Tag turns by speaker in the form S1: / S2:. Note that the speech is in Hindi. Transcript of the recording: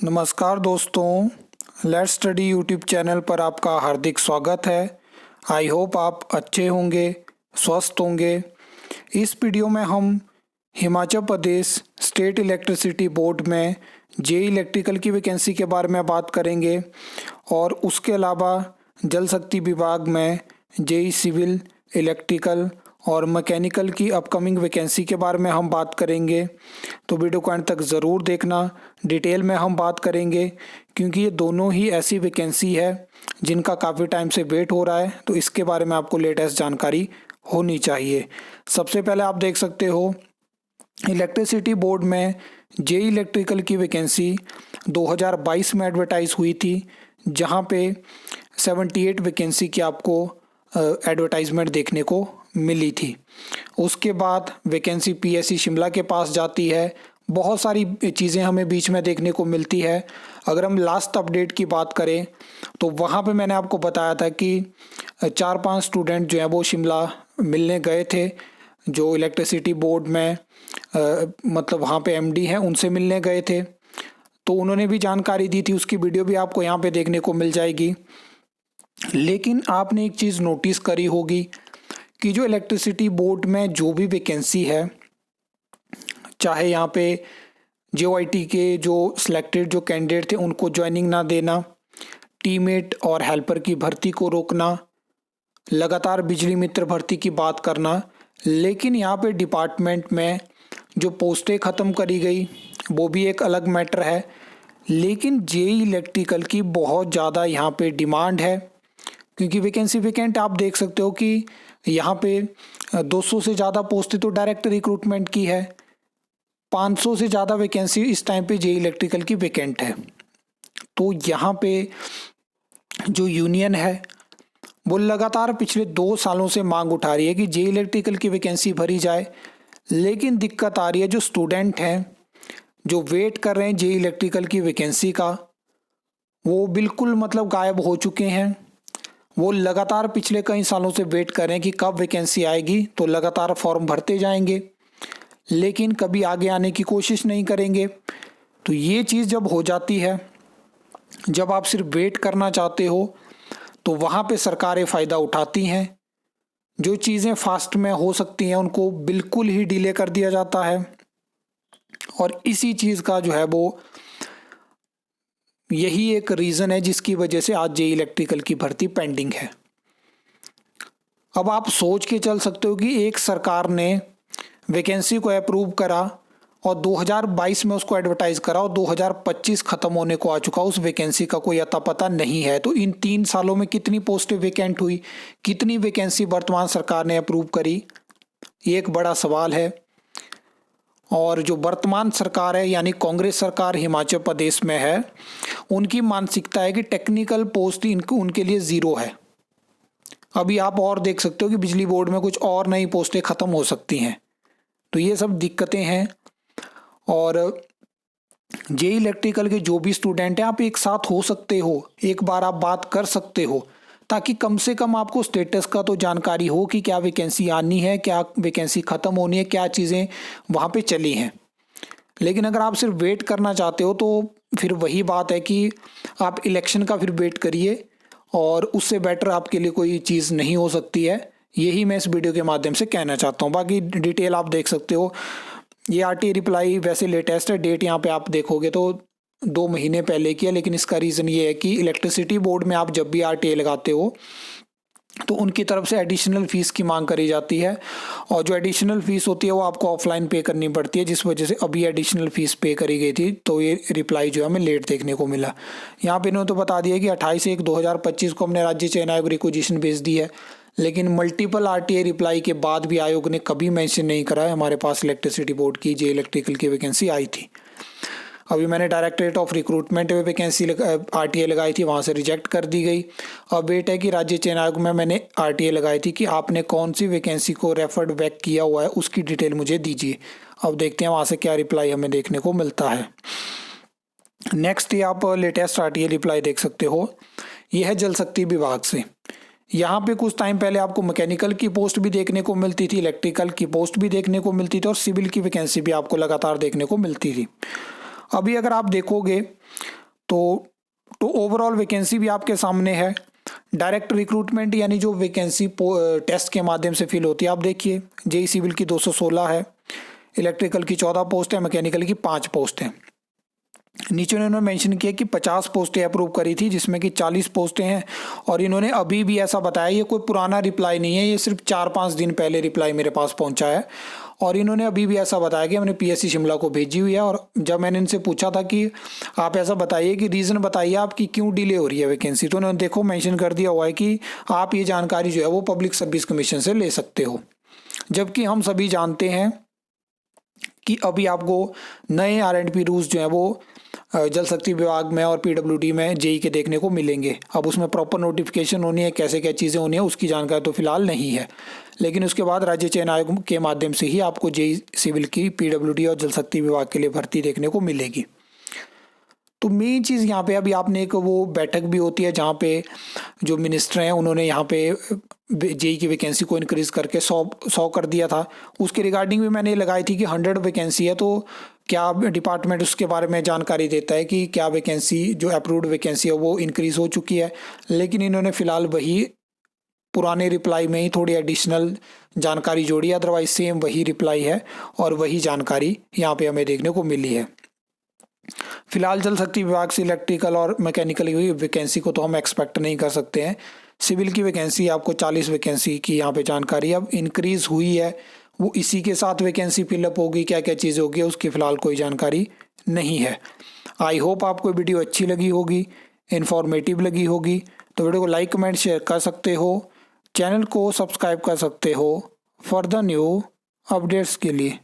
S1: नमस्कार दोस्तों, लेट्स स्टडी यूट्यूब चैनल पर आपका हार्दिक स्वागत है। आई होप आप अच्छे होंगे, स्वस्थ होंगे। इस वीडियो में हम Himachal Pradesh state electricity board में जेई इलेक्ट्रिकल की वैकेंसी के बारे में बात करेंगे और उसके अलावा जल शक्ति विभाग में जेई सिविल, इलेक्ट्रिकल और मैकेनिकल की अपकमिंग वैकेंसी के बारे में हम बात करेंगे। तो वीडियो को अंत तक ज़रूर देखना, डिटेल में हम बात करेंगे क्योंकि ये दोनों ही ऐसी वैकेंसी है जिनका काफ़ी टाइम से वेट हो रहा है, तो इसके बारे में आपको लेटेस्ट जानकारी होनी चाहिए। सबसे पहले आप देख सकते हो इलेक्ट्रिसिटी बोर्ड में जेई इलेक्ट्रिकल की वैकेंसी 2022 में एडवर्टाइज हुई थी, जहाँ पे 78 वैकेंसी की आपको एडवर्टाइजमेंट देखने को मिली थी। उसके बाद वैकेंसी पीएससी शिमला के पास जाती है। बहुत सारी चीज़ें हमें बीच में देखने को मिलती है। अगर हम लास्ट अपडेट की बात करें तो वहाँ पे मैंने आपको बताया था कि 4-5 स्टूडेंट जो हैं वो शिमला मिलने गए थे, जो इलेक्ट्रिसिटी बोर्ड में मतलब वहाँ पे एमडी हैं उनसे मिलने गए थे। तो उन्होंने भी जानकारी दी थी, उसकी वीडियो भी आपको यहाँ पे देखने को मिल जाएगी। लेकिन आपने एक चीज़ नोटिस करी होगी कि जो इलेक्ट्रिसिटी बोर्ड में जो भी वैकेंसी है, चाहे यहाँ पे जेओआईटी के जो सिलेक्टेड जो कैंडिडेट थे उनको ज्वाइनिंग ना देना, टीममेट और हेल्पर की भर्ती को रोकना, लगातार बिजली मित्र भर्ती की बात करना, लेकिन यहाँ पे डिपार्टमेंट में जो पोस्टें ख़त्म करी गई वो भी एक अलग मैटर है। लेकिन जेई इलेक्ट्रिकल की बहुत ज़्यादा यहाँ पे डिमांड है क्योंकि वैकेंसी वैकेंट आप देख सकते हो कि यहाँ पे 200 से ज़्यादा पोस्टें तो डायरेक्ट रिक्रूटमेंट की है, 500 से ज़्यादा वैकेंसी इस टाइम पे जेई इलेक्ट्रिकल की वैकेंट है। तो यहाँ पे जो यूनियन है वो लगातार पिछले 2 सालों से मांग उठा रही है कि जेई इलेक्ट्रिकल की वैकेंसी भरी जाए, लेकिन दिक्कत आ रही है जो स्टूडेंट हैं जो वेट कर रहे हैं जेई इलेक्ट्रिकल की वैकेंसी का, वो बिल्कुल मतलब गायब हो चुके हैं। वो लगातार पिछले कई सालों से वेट कर रहे हैं कि कब वैकेंसी आएगी, तो लगातार फॉर्म भरते जाएंगे लेकिन कभी आगे आने की कोशिश नहीं करेंगे। तो ये चीज़ जब हो जाती है, जब आप सिर्फ वेट करना चाहते हो, तो वहाँ पे सरकारें फ़ायदा उठाती हैं। जो चीज़ें फास्ट में हो सकती हैं उनको बिल्कुल ही डिले कर दिया जाता है और इसी चीज़ का जो है वो यही एक रीज़न है जिसकी वजह से आज जेई इलेक्ट्रिकल की भर्ती पेंडिंग है। अब आप सोच के चल सकते हो कि एक सरकार ने वैकेंसी को अप्रूव करा और 2022 में उसको एडवर्टाइज करा और 2025 ख़त्म होने को आ चुका, उस वैकेंसी का कोई अता पता नहीं है। तो इन 3 सालों में कितनी पोस्टें वैकेंट हुई, कितनी वैकेंसी वर्तमान सरकार ने अप्रूव करी, ये एक बड़ा सवाल है। और जो वर्तमान सरकार है यानी कांग्रेस सरकार हिमाचल प्रदेश में है, उनकी मानसिकता है कि टेक्निकल पोस्ट उनके लिए ज़ीरो है। अभी आप और देख सकते हो कि बिजली बोर्ड में कुछ और नई पोस्टें ख़त्म हो सकती हैं। तो ये सब दिक्कतें हैं और जेई इलेक्ट्रिकल के जो भी स्टूडेंट हैं आप एक साथ हो सकते हो, एक बार आप बात कर सकते हो ताकि कम से कम आपको स्टेटस का तो जानकारी हो कि क्या वैकेंसी आनी है, क्या वैकेंसी ख़त्म होनी है, क्या चीज़ें वहाँ पे चली हैं। लेकिन अगर आप सिर्फ वेट करना चाहते हो तो फिर वही बात है कि आप इलेक्शन का फिर वेट करिए और उससे बेटर आपके लिए कोई चीज़ नहीं हो सकती है। यही मैं इस वीडियो के माध्यम से कहना चाहता हूँ। बाकी डिटेल आप देख सकते हो। ये आरटीए रिप्लाई वैसे लेटेस्ट है, डेट यहाँ पे आप देखोगे तो 2 महीने पहले की है, लेकिन इसका रीज़न ये है कि इलेक्ट्रिसिटी बोर्ड में आप जब भी आरटीए लगाते हो तो उनकी तरफ से एडिशनल फ़ीस की मांग करी जाती है और जो एडिशनल फ़ीस होती है वो आपको ऑफलाइन पे करनी पड़ती है, जिस वजह से अभी एडिशनल फ़ीस पे करी गई थी। तो ये रिप्लाई जो है हमें लेट देखने को मिला। यहाँ पे इन्होंने तो बता दिया कि 28/1/2025 को हमने राज्य चयन आयोग रिक्वेजिशन भेज दी है, लेकिन मल्टीपल आरटीए रिप्लाई के बाद भी आयोग ने कभी मेंशन नहीं करा है हमारे पास इलेक्ट्रिसिटी बोर्ड की जेई इलेक्ट्रिकल की वैकेंसी आई थी। अभी मैंने डायरेक्टरेट ऑफ रिक्रूटमेंट में वैकेंसी आरटीए लगाई थी, वहाँ से रिजेक्ट कर दी गई। अब वेट है कि राज्य चयन आयोग में मैंने आरटीए लगाई थी कि आपने कौन सी वैकेंसी को रेफर्ड बैक किया हुआ है उसकी डिटेल मुझे दीजिए। अब देखते हैं वहाँ से क्या रिप्लाई हमें देखने को मिलता है। नेक्स्ट ये आप लेटेस्ट आरटीए रिप्लाई देख सकते हो, ये है जल शक्ति विभाग से। यहाँ पे कुछ टाइम पहले आपको मैकेनिकल की पोस्ट भी देखने को मिलती थी, इलेक्ट्रिकल की पोस्ट भी देखने को मिलती थी और सिविल की वैकेंसी भी आपको लगातार देखने को मिलती थी। अभी अगर आप देखोगे तो ओवरऑल वैकेंसी भी आपके सामने है। डायरेक्ट रिक्रूटमेंट यानी जो वैकेंसी टेस्ट के माध्यम से फिल होती है, आप देखिए जेई सिविल की 216 है, इलेक्ट्रिकल की 14 पोस्ट है, मैकेनिकल की 5 पोस्ट हैं। नीचे उन्होंने मेंशन किया कि 50 पोस्टें अप्रूव करी थी, जिसमें कि 40 पोस्टें हैं। और इन्होंने अभी भी ऐसा बताया, ये कोई पुराना रिप्लाई नहीं है, ये सिर्फ 4-5 दिन पहले रिप्लाई मेरे पास पहुंचा है। और इन्होंने अभी भी ऐसा बताया कि हमने पीएससी शिमला को भेजी हुई है। और जब मैंने इनसे पूछा था कि आप ऐसा बताइए कि रीज़न बताइए आपकी क्यों डिले हो रही है वैकेंसी, तो उन्होंने देखो मेंशन कर दिया हुआ है कि आप ये जानकारी जो है वो पब्लिक सर्विस कमीशन से ले सकते हो। जबकि हम सभी जानते हैं कि अभी आपको नए R&P रूल्स जो हैं वो जल शक्ति विभाग में और पीडब्ल्यूडी में जेई के देखने को मिलेंगे। अब उसमें प्रॉपर नोटिफिकेशन होनी है, कैसे क्या चीज़ें होनी है, उसकी जानकारी तो फिलहाल नहीं है। लेकिन उसके बाद राज्य चयन आयोग के माध्यम से ही आपको जेई सिविल की पीडब्ल्यूडी और जल शक्ति विभाग के लिए भर्ती देखने को मिलेगी। तो मेन चीज़ यहाँ पे अभी आपने एक वो बैठक भी होती है जहाँ पे जो मिनिस्टर हैं उन्होंने यहाँ पे जेई की वैकेंसी को इंक्रीज करके 100 कर दिया था। उसके रिगार्डिंग भी मैंने लगाई थी कि 100 वैकेंसी है, तो क्या डिपार्टमेंट उसके बारे में जानकारी देता है कि क्या वैकेंसी जो अप्रूव्ड वैकेंसी है वो इंक्रीज हो चुकी है। लेकिन इन्होंने फिलहाल वही पुराने रिप्लाई में ही थोड़ी एडिशनल जानकारी जोड़ी, अदरवाइज सेम वही रिप्लाई है और वही जानकारी यहाँ पे हमें देखने को मिली है। फिलहाल जल शक्ति विभाग से इलेक्ट्रिकल और मैकेनिकल की वैकेंसी को तो हम एक्सपेक्ट नहीं कर सकते हैं। सिविल की वैकेंसी आपको 40 वैकेंसी की यहाँ पे जानकारी अब इंक्रीज हुई है, वो इसी के साथ वैकेंसी फिलअप होगी, क्या क्या चीज़ें होगी उसकी फ़िलहाल कोई जानकारी नहीं है। आई होप आपको वीडियो अच्छी लगी होगी, इन्फॉर्मेटिव लगी होगी। तो वीडियो को लाइक कमेंट शेयर कर सकते हो, चैनल को सब्सक्राइब कर सकते हो फॉर द न्यू अपडेट्स के लिए।